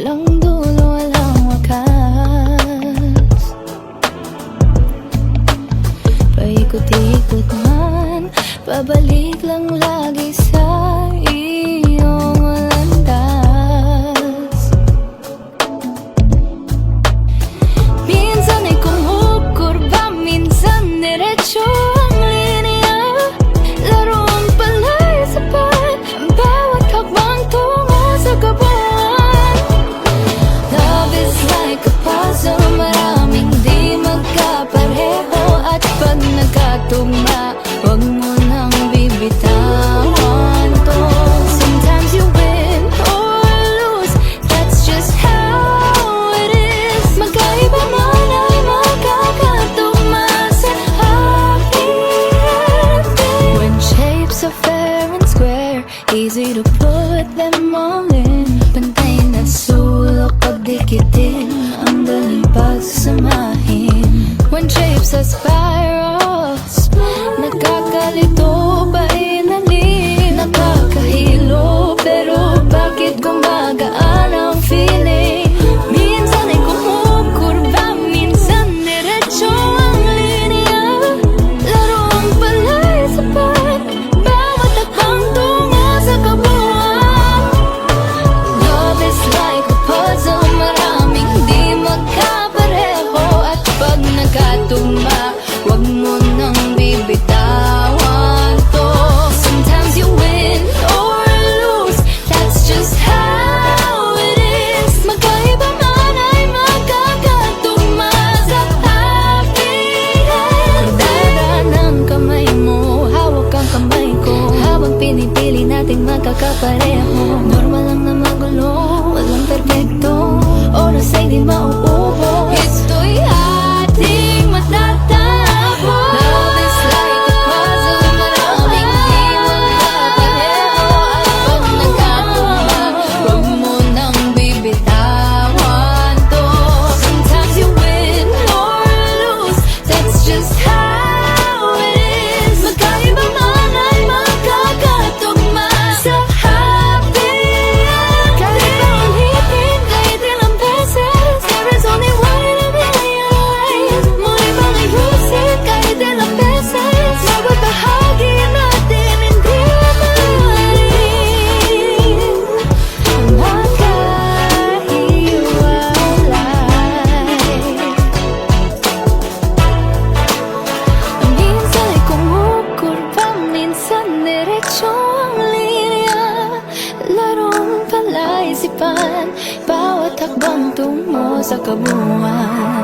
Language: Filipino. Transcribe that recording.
walang dulo, walang wakas. Paikot-ikot man, pabalik lang lagi sa iyong landas. Minsan ay kumukurba, minsan diretso ang linya. Laruan pala'y sapat ang bawat hakbang tungo sa kabuuan. Love is like a puzzle, maraming di magkapareho. At pag nagkatugma, wag mo nang bibitawan to. Sometimes you win or lose, that's just how it is. Magkaiba man ay magkakatugma sa happy ending. When shapes are fair and square, easy to put them all in. Pantay na sulok pagdikitin, ang daling pagsasamahin. When shapes are spirals, nakakalito ba inalim? Nakakahilo, pero bakit gumagaan ang feeling? Minsan ay kumukurba, minsan diretso ang linya. Laruan pala'y sapat, bawat hakbang tungo sa kabuuan. Love is like a puzzle, maraming di magkapareho. At pag nagkatugma, wag mo nang bibitawan to. Sometimes you win or lose, that's just how it is. Magkaiba man ay magkakatugma sa happy ending. Dala ng kamay mo, hawak ang kamay ko, habang pinipili nating magkakapareho. Normal lang na magulo, walang perpekto, oras ay di mauubos. Ito'y ating matatapos. Love is like a puzzle, maraming di magkapareho. At pag nagkatugma, wag mo nang bibitawan to. Sometimes you win or lose, that's just how it is. Magkaiba man ay magkakatugma sa happy ending. Kahit pa ulitin, kahit ilang beses, there is only one in a million lives. Muli bang ayusin, kahit ilang beses, bawat bahagi natin hindi mamahalin. Magkahiwalay. Minsan ay kumukurba, minsan diretso ang linya. Larong palaisipan, bawat hakbang tungo sa kabuuan.